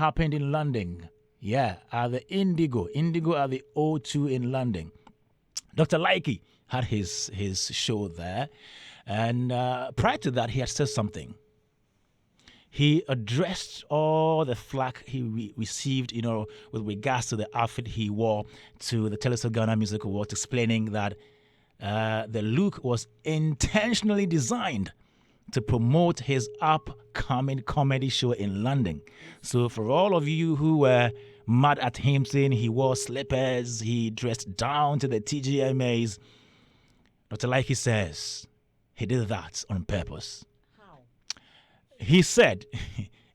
happened in London. Yeah, at the Indigo at the O2 in London. Dr. Likey had his show there, and prior to that, he had said something. He addressed all the flack he received, with regards to the outfit he wore to the Telesur Ghana Music Awards, explaining that the look was intentionally designed to promote his upcoming comedy show in London. So for all of you who were mad at him saying he wore slippers, he dressed down to the TGMAs, Dr. Likey says he did that on purpose. How? He said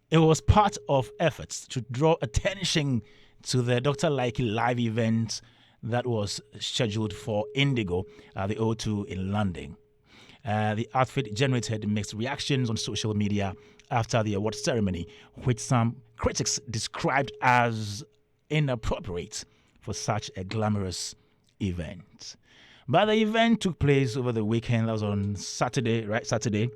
it was part of efforts to draw attention to the Dr. Likey live event that was scheduled for Indigo at the O2 in London. The outfit generated mixed reactions on social media after the award ceremony, which some critics described as inappropriate for such a glamorous event. But the event took place over the weekend. That was on Saturday, right? Saturday.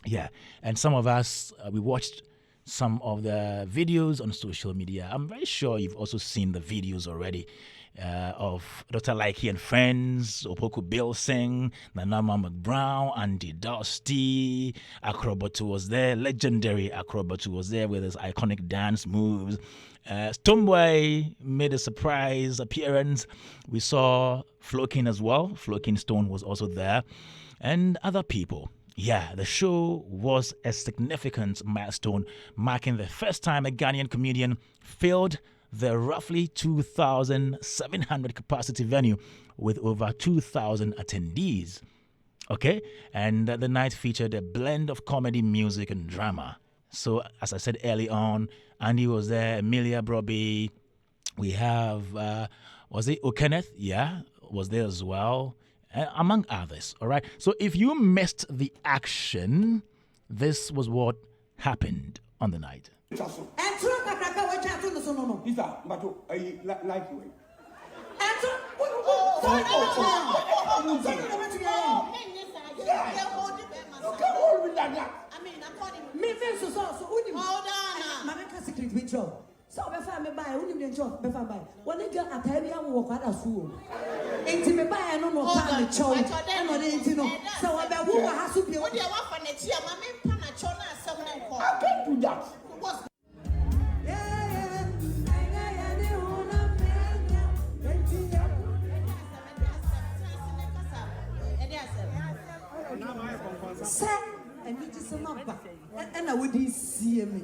Yeah. And some of us, we watched some of the videos on social media. I'm very sure you've also seen the videos already. Of Dr. Likey and friends, Opoku Bilsing, Nanama McBrown, Andy Dusty, Acrobat was there, legendary Acrobat was there with his iconic dance moves. Stoneboy made a surprise appearance. We saw Flokin as well. Flokin Stone was also there, and other people. Yeah, the show was a significant milestone, marking the first time a Ghanaian comedian filled the roughly 2,700 capacity venue with over 2,000 attendees. Okay? And the night featured a blend of comedy, music, and drama. So, as I said early on, Andy was there, Emilia Broby. We have, was it Okenneth? Yeah, was there as well, among others. All right? So, if you missed the action, this was what happened on the night. So before me buy, who need job before buy. When they get at heavy and walk at a school. Ain't me buy no time chow. And no ain't no. So I be who has to be. What do you want for next year? My man pana chona 7 4. I can't do that. Sir, and you just number. And I wouldn't see me.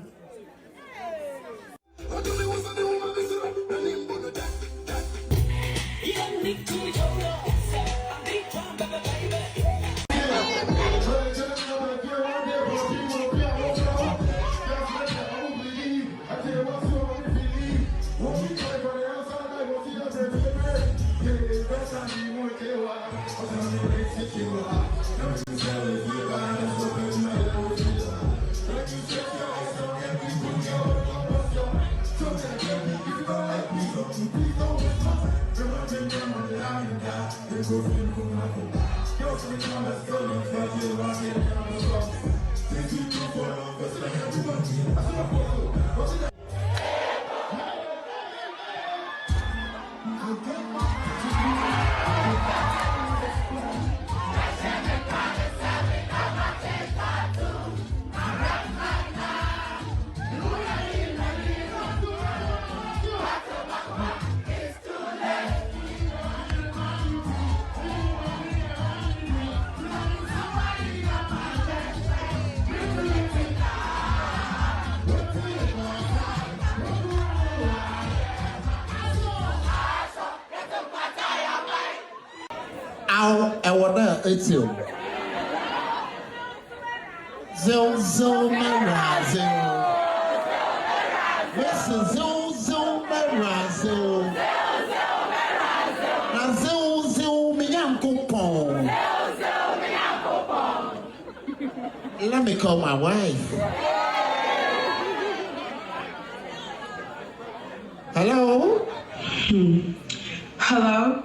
I wanna eat you. Zo merazo. This zo merazo. Na zo mi yankopon. Let me call my wife. Hello? Hello?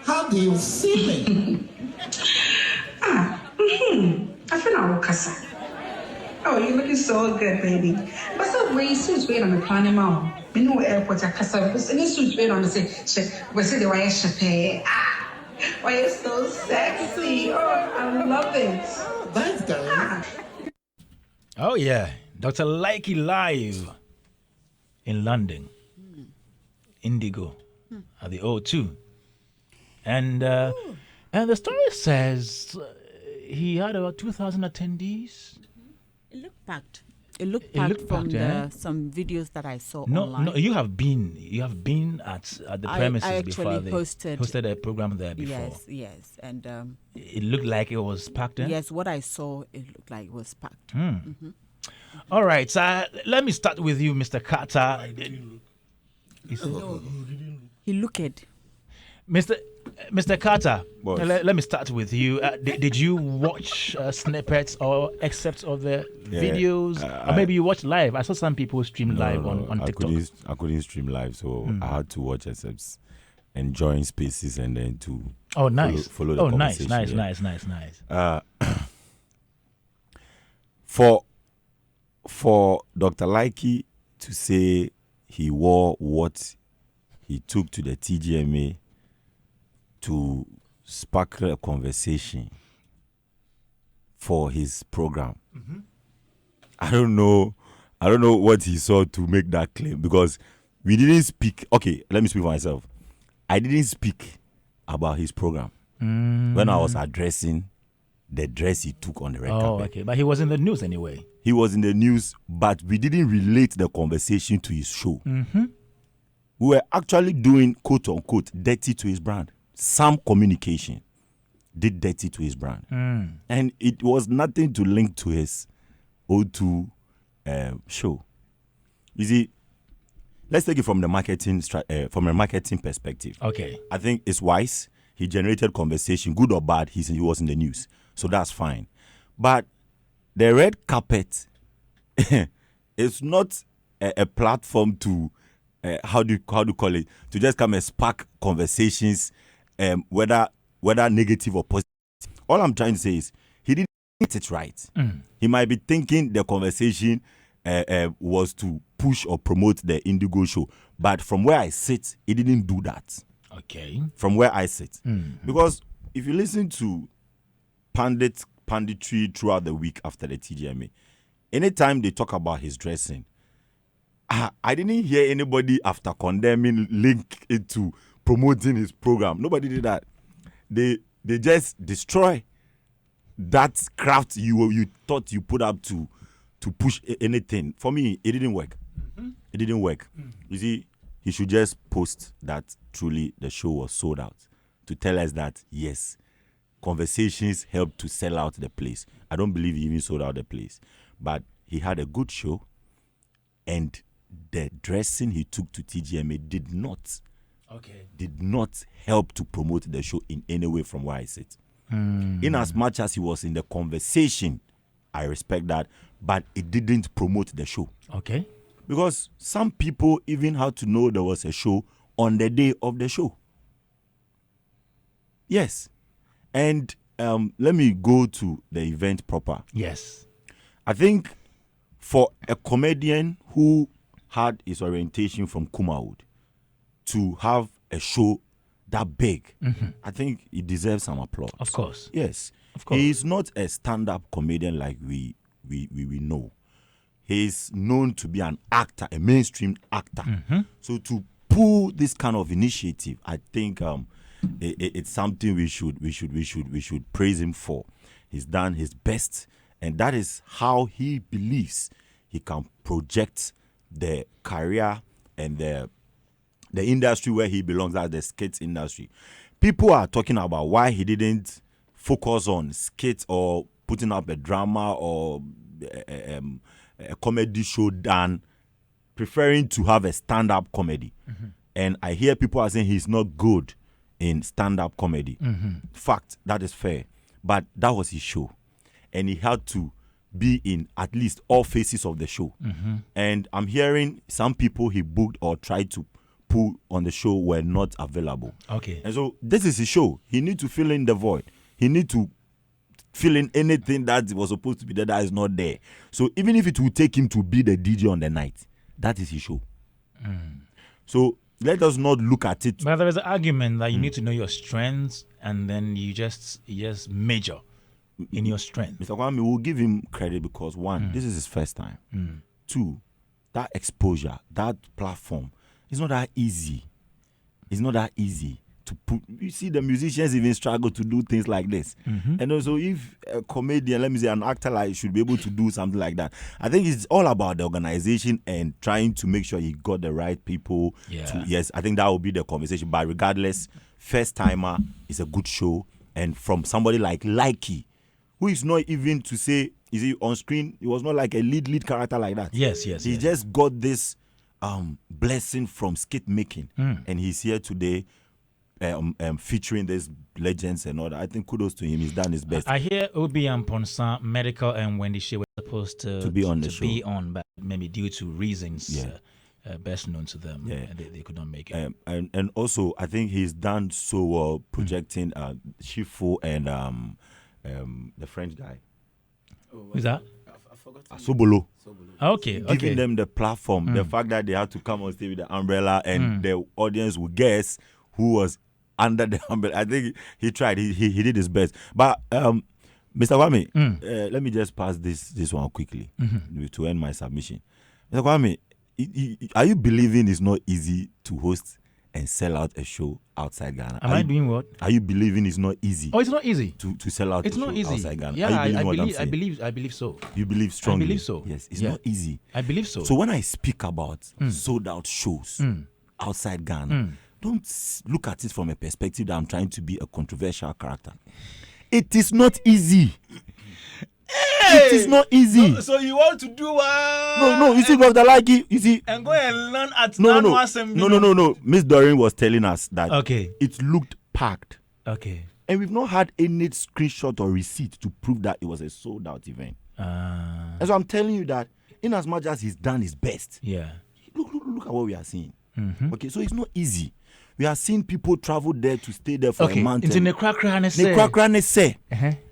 How do you see me? I feel like Wakasa. Oh, you're looking so good, baby. But so we suits wait on the planning mount. We know airport at Casa, but any suits wait on the say, we say the way champagne. Ah, why it's so sexy. Oh, I love it. Thanks, guys. Oh, yeah. Dr. Likey live in London. Indigo at the O2. And the story says he had about 2,000 attendees. It looked packed. It looked packed from some videos that I saw online. No, you have been at the premises before. They hosted a program there before. Yes, and it looked like it was packed. Yes, what I saw, it looked like it was packed. All right, so let me start with you, Mr. Carter. He looked. Mr. Carter, let me start with you. Did you watch snippets or excerpts of the videos? Or maybe you watched live? I saw some people stream live on TikTok. I couldn't stream live, so I had to watch excerpts and join spaces and then to follow the conversation. Nice. For Dr. Likey to say he wore what he took to the TGMA to spark a conversation for his program. I don't know what he saw to make that claim, because we didn't speak. Okay, let me speak for myself. I didn't speak about his program when I was addressing the dress he took on the red carpet. Okay, but he was in the news anyway. He was in the news, but we didn't relate the conversation to his show. We were actually doing, quote unquote, dirty to his brand. Some communication did dirty to his brand. And it was nothing to link to his O2 show. You see, let's take it from the marketing perspective. Okay. I think it's wise. He generated conversation, good or bad. He was in the news, so that's fine. But the red carpet is not a platform to how do you call it, to just come and spark conversations, whether negative or positive. All I'm trying to say is he didn't get it right. He might be thinking the conversation was to push or promote the Indigo show, but from where I sit, he didn't do that. Okay. From where I sit, because if you listen to punditry throughout the week after the TGMA, anytime they talk about his dressing, I didn't hear anybody after condemning link it to promoting his program. Nobody did that. They just destroy that craft you thought you put up to push anything. For me, it didn't work. It didn't work. You see, he should just post that truly the show was sold out, to tell us that yes, conversations helped to sell out the place. I don't believe he even sold out the place, but he had a good show, and the dressing he took to TGMA did not help to promote the show in any way from where I sit. In as much as he was in the conversation, I respect that, but it didn't promote the show. Okay. Because some people even had to know there was a show on the day of the show. Yes. And let me go to the event proper. Yes. I think for a comedian who had his orientation from Kumawood to have a show that big, I think he deserves some applause. Of course. Yes. Of course. He is not a stand-up comedian like we know. He is known to be an actor, a mainstream actor. So to pull this kind of initiative, I think it's something we should praise him for. He's done his best, and that is how he believes he can project the career and the industry where he belongs, that's the skits industry. People are talking about why he didn't focus on skits or putting up a drama or a comedy show than preferring to have a stand-up comedy. And I hear people are saying he's not good in stand-up comedy. Fact, that is fair. But that was his show. And he had to be in at least all phases of the show. And I'm hearing some people he booked or tried to pull on the show were not available. Okay. And so this is his show. He needs to fill in the void. He needs to feeling anything that was supposed to be there that is not there. So even if it will take him to be the DJ on the night, that is his show. So let us not look at it. But there is an argument that you need to know your strengths, and then you just major in your strength. Mr. Kwame will give him credit because one, this is his first time. Two, that exposure, that platform, it's not that easy. It's not that easy to put. You see, the musicians even struggle to do things like this. And also, if a comedian, let me say, an actor like should be able to do something like that, I think it's all about the organization and trying to make sure he got the right people. Yes, I think that will be the conversation. But regardless, first timer is a good show, and from somebody like Likey, who is not even to say, is he on screen? He was not like a lead character like that. Yes. He just got this blessing from skit making, and he's here today featuring these legends and all that. I think kudos to him. He's done his best. I hear Obi and Ponsa, Medical, and Wendy Shea were supposed to be on the show. But maybe due to reasons best known to them, they could not make it. And also, I think he's done so well projecting Shifu and the French guy. Who's that? Asobolo. Okay. Giving them the platform, the fact that they had to come on stage with the umbrella and the audience would guess who was under the umbrella. I think he tried. He did his best. But Mr. Kwame, let me just pass this one quickly to end my submission. Mr. Kwame, are you believing it's not easy to host and sell out a show outside Ghana? Am I doing what? Are you believing it's not easy? Oh, it's not easy to sell out it's a not show easy. outside Ghana? Yeah, I believe so. You believe strongly? I believe so. Yes, it's not easy. I believe so. So when I speak about sold out shows outside Ghana, don't look at it from a perspective that I'm trying to be a controversial character. It is not easy. It is not easy. So you want to do No, you see, Dr. Likey, you see, and go and learn at No. Miss Doreen was telling us that Okay. it looked packed. Okay. And we've not had any screenshot or receipt to prove that it was a sold out event. And so I'm telling you that in as much as he's done his best, look at what we are seeing. Okay, so it's not easy. We are seeing people travel there to stay there for a month. Into Nekrakra say.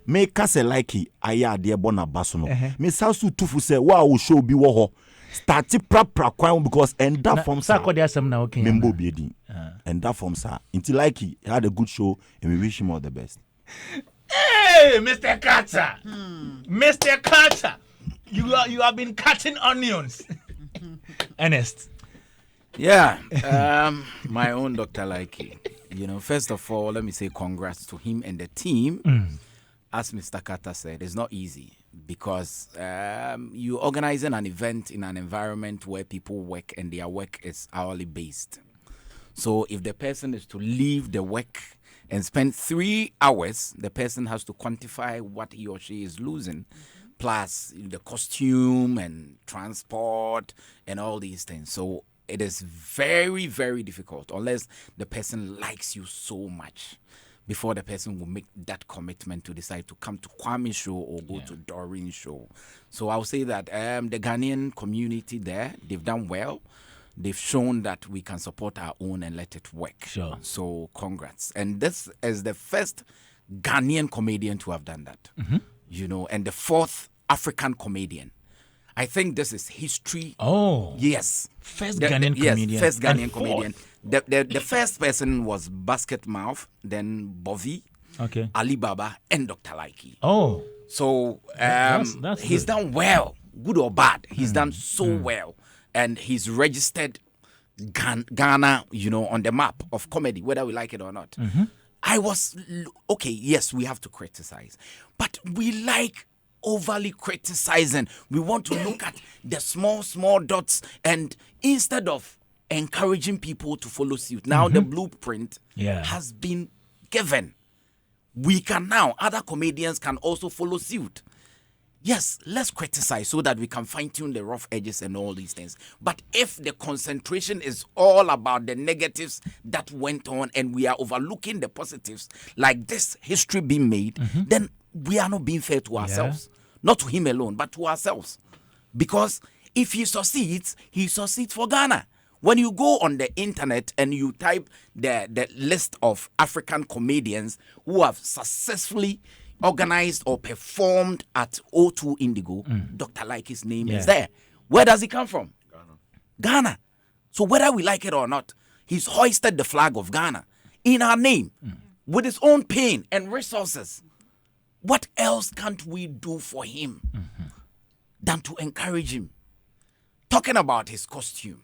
Me kase Likey aya de bona basono. Me sasu tufu say wa wo show bi wo ho. Start pra kwan because end that from sa kwade asem na okay. Membo bi edin. And that from sir. Until Likey had a good show and we wish him all the best. Hey, Mr. Carter. Mr. Carter. You have been cutting onions. Ernest. Yeah, my own Dr. Likey. First of all, let me say congrats to him and the team. As Mr. Carter said, it's not easy because you're organizing an event in an environment where people work and their work is hourly based. So if the person is to leave the work and spend 3 hours, the person has to quantify what he or she is losing, plus the costume and transport and all these things. So it is very, very difficult unless the person likes you so much before the person will make that commitment to decide to come to Kwame's show or go to Doreen's show. So I'll say that the Ghanaian community there, they've done well. They've shown that we can support our own and let it work. Sure. So congrats. And this is the first Ghanaian comedian to have done that. And the fourth African comedian. I think this is history. Oh. Yes. First Ghanaian comedian. Yes, first Ghanaian comedian. The first person was Basket Mouth, then Bovi, Alibaba, and Dr. Likey. Oh. So that's he's good. done well, good or bad. He's done so well. And he's registered Ghana, on the map of comedy, whether we like it or not. I was, okay, yes, we have to criticize. But we like overly criticizing. We want to look at the small dots, and instead of encouraging people to follow suit, now the blueprint has been given. We can now, other comedians can also follow suit. Yes, let's criticize so that we can fine-tune the rough edges and all these things. But if the concentration is all about the negatives that went on and we are overlooking the positives, like this history being made, then we are not being fair to ourselves. Not to him alone, but to ourselves. Because if he succeeds for Ghana. When you go on the internet and you type the list of African comedians who have successfully, organized or performed at O2 Indigo, Dr. Likey's name is there. Where does he come from? Ghana. So whether we like it or not, he's hoisted the flag of Ghana in our name with his own pain and resources. What else can't we do for him than to encourage him? Talking about his costume.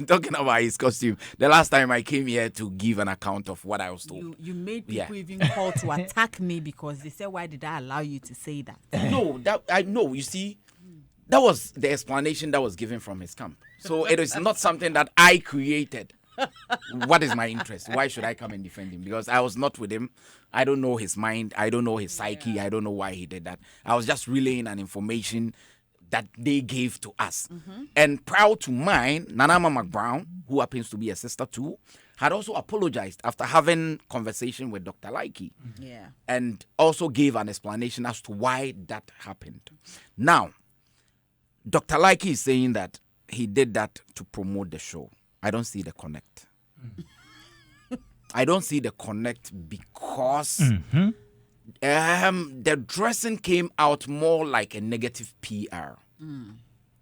Talking about his costume. The last time I came here to give an account of what I was told. You made people even call to attack me because they said, why did I allow you to say that? No, that I know. You see, that was the explanation that was given from his camp. So it is not something that I created. What is my interest? Why should I come and defend him? Because I was not with him. I don't know his mind. I don't know his psyche. I don't know why he did that. I was just relaying an information that they gave to us. And prior to mine, Nanama McBrown, who happens to be a sister too, had also apologized after having conversation with Dr. Likey. Yeah. And also gave an explanation as to why that happened. Now, Dr. Likey is saying that he did that to promote the show. I don't see the connect. I don't see the connect because the dressing came out more like a negative PR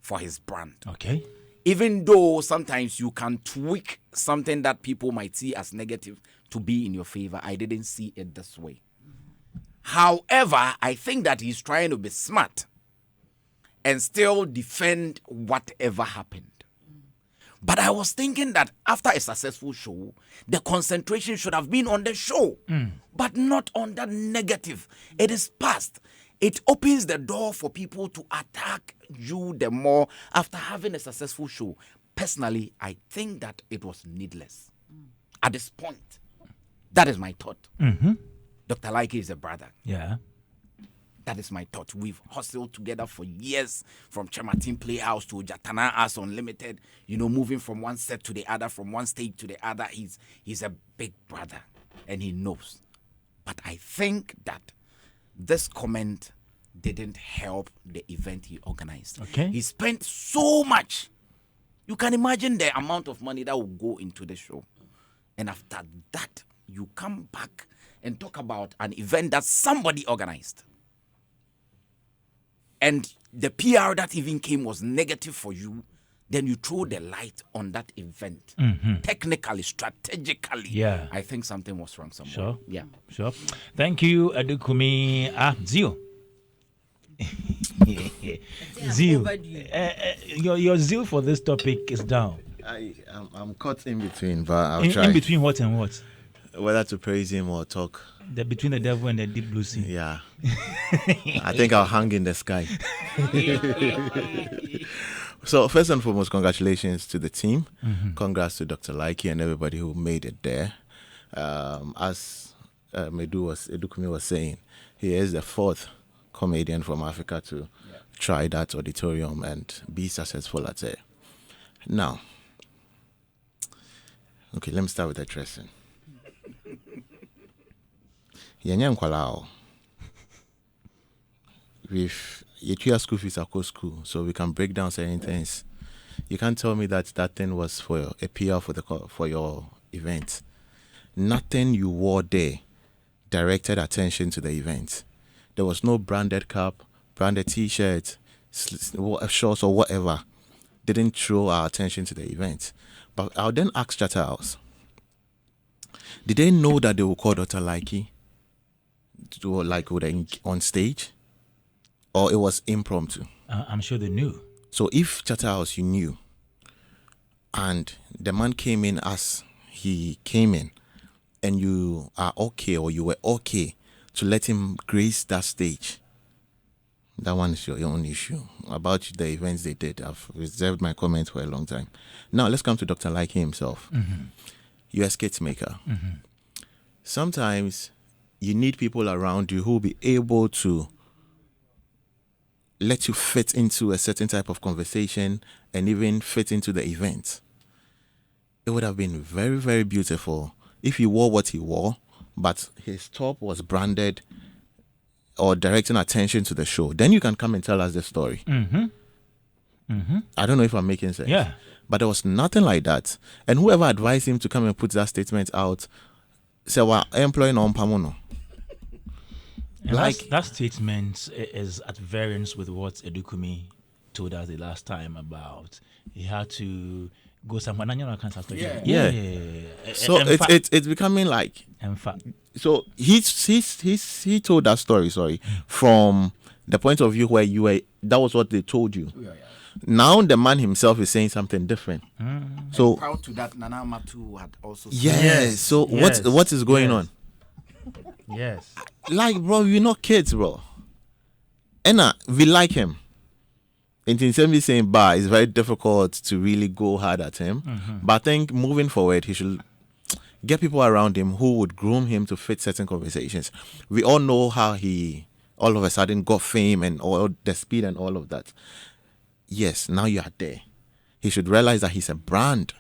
for his brand. Okay. Even though sometimes you can tweak something that people might see as negative to be in your favor, I didn't see it this way. However, I think that he's trying to be smart and still defend whatever happened. But I was thinking that after a successful show, the concentration should have been on the show, but not on that negative. It is past. It opens the door for people to attack you the more after having a successful show. Personally, I think that it was needless. At this point, that is my thought. Dr. Likey is a brother. Yeah. That is my thought. We've hustled together for years, from Chamatin Playhouse to Jatana As Unlimited, moving from one set to the other, from one stage to the other. He's a big brother, and he knows. But I think that this comment didn't help the event he organized. Okay. He spent so much. You can imagine the amount of money that will go into the show. And after that, you come back and talk about an event that somebody organized. And the PR that even came was negative for you, then you throw the light on that event. Technically, strategically, I think something was wrong somewhere. Sure. Yeah. Sure. Thank you, Adukumi. Zeal. Zeal. Your zeal for this topic is down. I'm caught in between, but I'll try. In between what and what? Whether to praise him or talk. Between the devil and the deep blue sea. Yeah. I think I'll hang in the sky. So first and foremost, congratulations to the team. Congrats to Dr. Likey and everybody who made it there. As Edukumi was saying, he is the fourth comedian from Africa to try that auditorium and be successful at it. Now, okay, let me start with the dressing. With your school fees at school, so we can break down certain things. You can't tell me that thing was for a PR for your event. Nothing you wore there directed attention to the event. There was no branded cap, branded T-shirt, shorts or whatever. Didn't draw our attention to the event. But I'll then ask Chatterhouse, did they know that they would call Dr. Likey on stage? Or it was impromptu? I'm sure they knew. So if Chatterhouse, you knew, and the man came in as he came in, and you are okay, or you were okay to let him grace that stage, that one is your own issue. About the events they did, I've reserved my comments for a long time. Now let's come to Dr. Likey himself. You're a skit maker. Sometimes you need people around you who will be able to let you fit into a certain type of conversation and even fit into the event. It would have been very, very beautiful if he wore what he wore, but his top was branded or directing attention to the show. Then you can come and tell us the story. I don't know if I'm making sense. Yeah. But there was nothing like that. And whoever advised him to come and put that statement out say we're employing on pamono. And Like- that statement is at variance with what Edukumi told us the last time about he had to go somewhere. Yeah. So it's becoming like, in fact, so he told that story, from the point of view where you were, that was what they told you. Now the man himself is saying something different. So Proud to that, Nana Matu had also said. yes, so what is going on? yes. Like, bro, we're not kids, bro. And we like him. And instead of saying it's very difficult to really go hard at him. But I think moving forward, he should get people around him who would groom him to fit certain conversations. We all know how he all of a sudden got fame and all the speed and all of that. Yes, now you are there. He should realize that he's a brand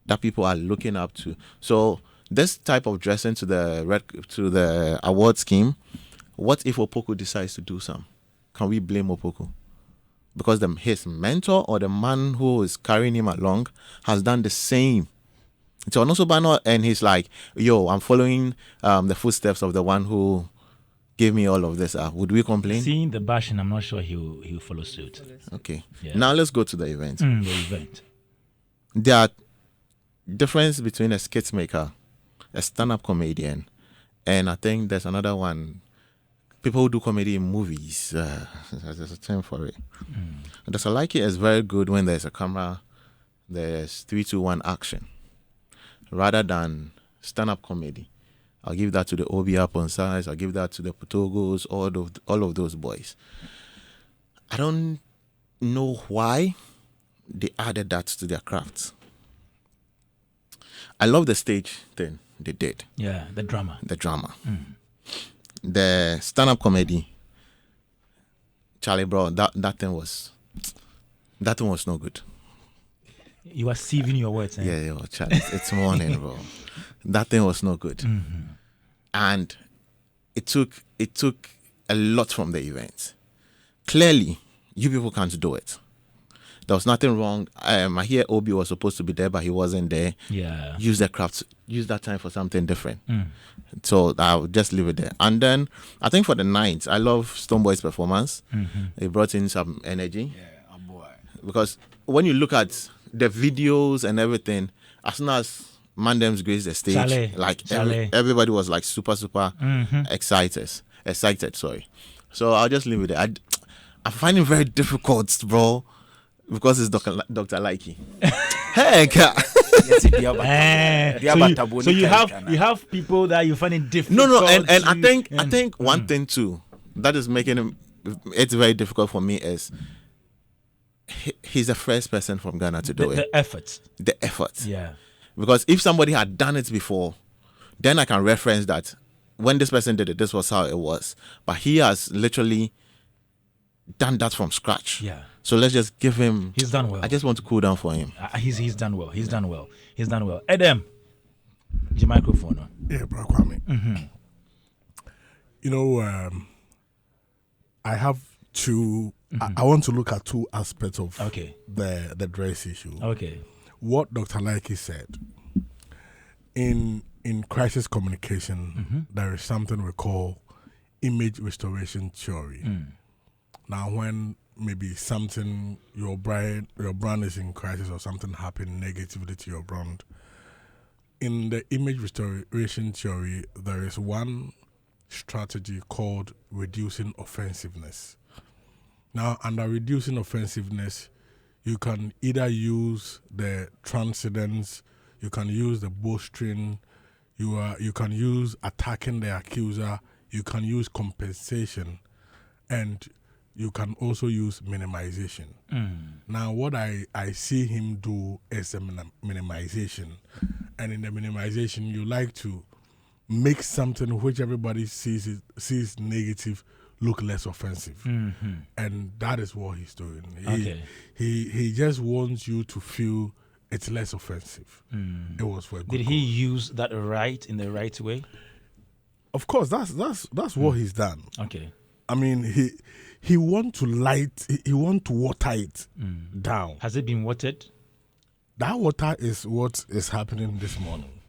that people are looking up to. So this type of dressing to the award scheme, what if Opoku decides to do some? Can we blame Opoku? Because his mentor or the man who is carrying him along has done the same. So Onosobano, and he's like, yo, I'm following the footsteps of the one who gave me all of this. Would we complain? Seeing the bashing, I'm not sure he'll follow suit. Okay. Yeah. Now let's go to the event. The event. There are difference between a skit maker, a stand-up comedian, and I think there's another one. People who do comedy in movies. There's a term for it. Dr. Likey is very good when there's a camera, there's 3, 2, 1 action, rather than stand-up comedy. I'll give that to the Obia Ponsais, I'll give that to the Potogos, all of those boys. I don't know why they added that to their craft. I love the stage thing they did. Yeah, the drama. The stand-up comedy, Charlie, bro, that thing was no good. You are sieving your words. Yeah, Charlie, it's morning, bro. That thing was no good, and it took a lot from the event. Clearly, you people can't do it. There was nothing wrong. I hear Obi was supposed to be there, but he wasn't there. Yeah. Use that time for something different. So I'll just leave it there. And then I think for the night, I love Stoneboy's performance. He brought in some energy. Yeah, oh boy. Because when you look at the videos and everything, as soon as Mandem's graced the stage, everybody was like super excited. Sorry. So I'll just leave it there. I find it very difficult, bro, because it's Dr. Likey. Heck. So you have people that you find it difficult. No, and I think one thing too that is making it's very difficult for me is he's the first person from Ghana to do it. The effort. Yeah. Because if somebody had done it before, then I can reference that when this person did it, this was how it was. But he has literally done that from scratch. Yeah. So let's just give him. He's done well. I just want to cool down for him. He's done well. Adam, your microphone. Yeah, bro, Kwame. You know, I have two. I want to look at two aspects of the dress issue. Okay. What Dr. Likey said in crisis communication, there is something we call image restoration theory. Now, when maybe something your brand is in crisis or something happened negatively to your brand, in the image restoration theory, there is one strategy called reducing offensiveness. Now, under reducing offensiveness, you can either use the transcendence, you can use the bowstring, you can use attacking the accuser, you can use compensation, and you can also use minimization. Now, what I see him do is a minimization. And in the minimization, you like to make something which everybody sees negative look less offensive. And that is what he's doing. He just wants you to feel it's less offensive. It was for a good Did he use that in the right way? Of course, that's what he's done. Okay. I mean, he want to water it down. Has it been watered? That water is what is happening this morning.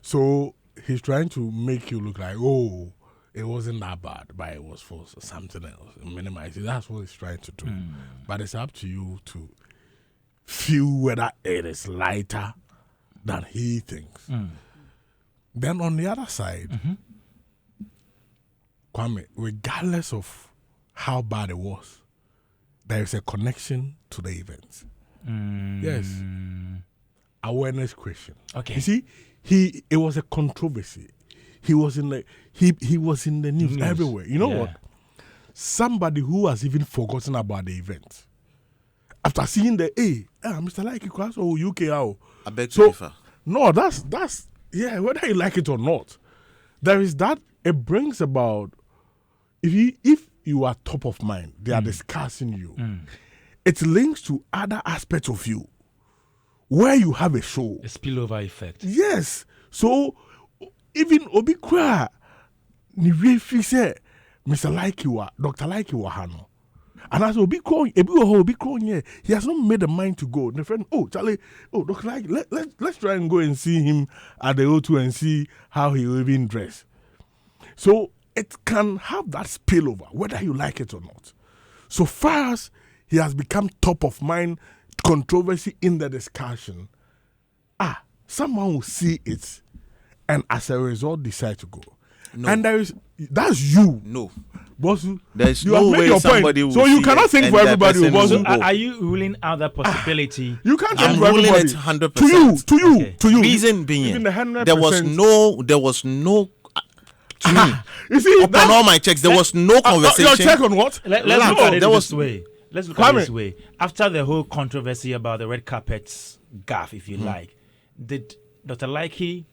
So he's trying to make you look like, oh, it wasn't that bad, but it was for something else. Minimize it. That's what he's trying to do. But it's up to you to feel whether it is lighter than he thinks. Then on the other side, Kwame, regardless of how bad it was, there is a connection to the event. Yes. Awareness question. Okay. You see, it was a controversy. He was in the was in the news everywhere. You know what? Somebody who has even forgotten about the event. After seeing the Mr. Like Class or UK, I beg to differ. No, that's whether you like it or not, there is that. It brings about if you are top of mind, they are discussing you. It links to other aspects of you where you have a show. A spillover effect. Yes. So even Obi Kwa ni we say Mr. Like Dr. Like Hano. And as Obi Kwa he has not made a mind to go. The friend, Charlie, Dr. Like, let's try and go and see him at the O2 and see how he will even dress. So it can have that spillover, whether you like it or not. So far as he has become top of mind controversy in the discussion, someone will see it and as a result decide to go. No. And that's you. No. Boss, there's you no have made way your somebody point. will So you see cannot it think and for that everybody. person Boss. will go. Are you ruling out that possibility? You can't I'm think for ruling everybody. it 100%. To you. Reason being, Even the 100%. there was no. To me, you see, upon all my checks, there was no conversation. Your check on what? Let's look at it there this was- way. Let's look at it this way. After the whole controversy about the red carpet gaffe, if you like, did Dr. Likey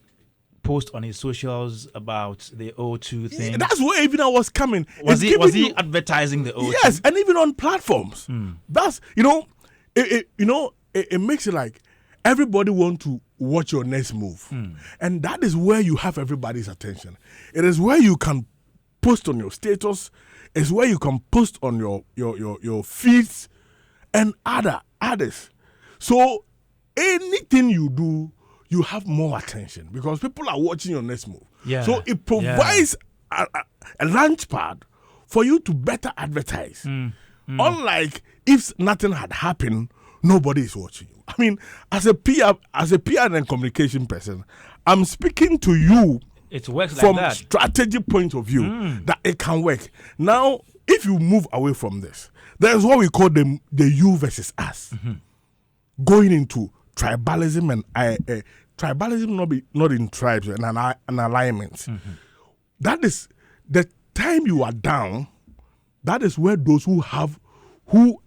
post on his socials about the O2 thing? That's where even I was coming. Was It's he giving you- advertising the O2? Yes, and even on platforms. That's it makes it like everybody want to watch your next move, and that is where you have everybody's attention. It is where you can post on your status. It's where you can post on your feeds and others. So anything you do, you have more attention because people are watching your next move. Yeah. So it provides a launch pad for you to better advertise. Unlike if nothing had happened, nobody is watching you. I mean, as a PR and communication person, I'm speaking to you. It works from like that. strategic point of view that it can work. Now, if you move away from this, there's what we call the you versus us. Going into tribalism and tribalism not in tribes and an alignment. That is the time you are down. That is where those who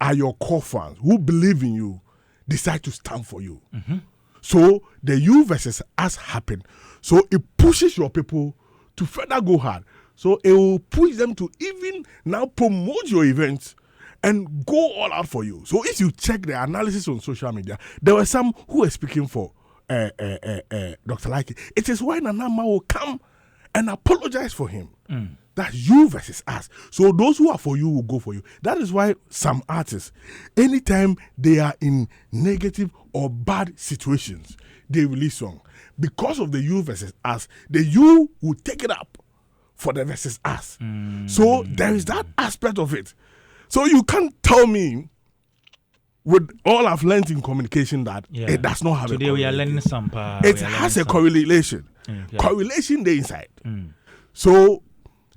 are your core fans, who believe in you, decide to stand for you. So the you versus us happen. So it pushes your people to further go hard. So it will push them to even now promote your events and go all out for you. So if you check the analysis on social media, there were some who were speaking for Dr. Likey. It is why Nanama will come and apologize for him. That's you versus us. So those who are for you will go for you. That is why some artists, anytime they are in negative or bad situations, they release song. Because of the you versus us, the you will take it up for the versus us. So there is that aspect of it. So you can't tell me, with all I've learned in communication, that it does not have Today a correlation. we are learning some. It has a correlation. Yeah. Correlation there inside. So,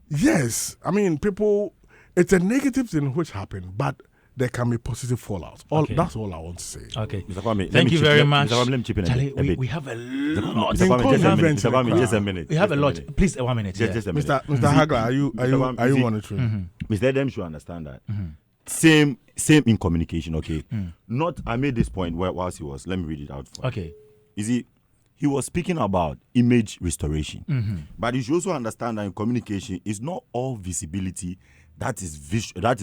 yes, I mean, people, it's a negative thing which happened, but there can be positive fallout. That's all I want to say. Okay. Mr. Kwame, Thank you very much. Mr. Kwame, let me chip in Charlie, a bit. we have a lot. Mr. Kwame, just a minute. events Mr. Kwame, in just a minute. We have a Just lot. minute. Please, 1 minute. Just a minute. Mr. Hagler, are you Kwame, monitoring? Mr. Adam should understand that. Same in communication, okay? I made this point whilst he was, let me read it out for you. Okay. You see, he was speaking about image restoration. But you should also understand that in communication, it's not all visibility that is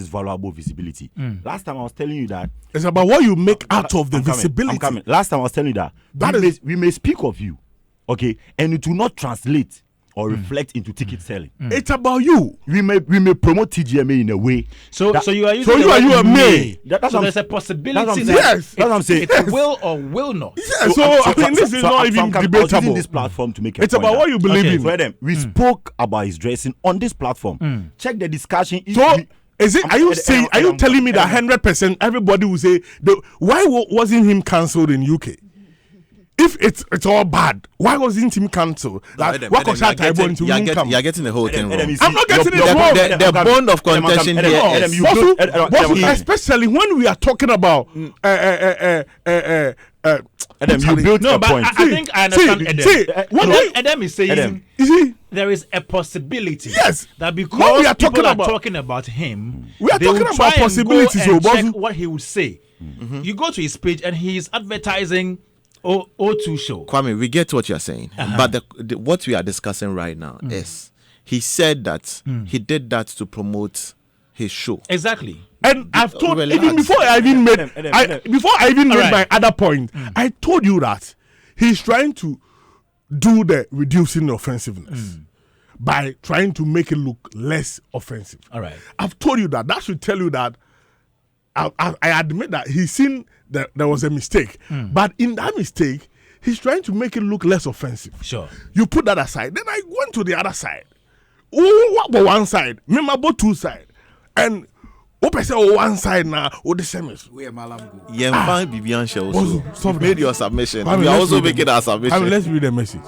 valuable visibility. Last time I was telling you that It's about what you make out of the I'm coming, visibility. I'm coming. Last time I was telling you that, we may speak of you, okay, and it will not translate or reflect into ticket selling. It's about you. We may promote TGMA in a way. So you are using So you are may. So there's a possibility that Yes. That's what I'm saying. it will or will not. Yeah, so this is not even I was debatable. using this platform to make a It's point about that- what you believe Okay, in. So Adam, we spoke about his dressing on this platform. Check the discussion. If So we- is it? Are you saying? Are you telling me that 100% everybody will say why wasn't him cancelled in UK? If it's all bad, why wasn't him cancelled? Like, what was that type into You're getting the whole thing wrong. I'm not getting it wrong. The bond of contention here is Bosu, especially when we are talking about Adam, you built No, a but point. I think I understand Edem. see, What Edem is saying, Edem. you see, there is a possibility Yes. that because When we are people talking are about- talking about him, We are they will talking try about and possibilities, go and so check Bosu. what he would say. You go to his page and he is advertising O2 show. Kwame, we get what you're saying, but what we are discussing right now is he said that he did that to promote his show. Exactly. and I've told Relax. even before I even made Alright. my other point, I told you that he's trying to do the reducing offensiveness by trying to make it look less offensive. All right. I've told you that. That should tell you that I admit that he's seen that there was a mistake, but in that mistake, he's trying to make it look less offensive. Sure. You put that aside. Then I went to the other side. What about one side? Remember about two sides. And what say one side now, or the same is. Yemfa Bibian show. Bosu, So stop you've that. made your submission. Kwame, We are let's also read the- making our submission. Let's read the message.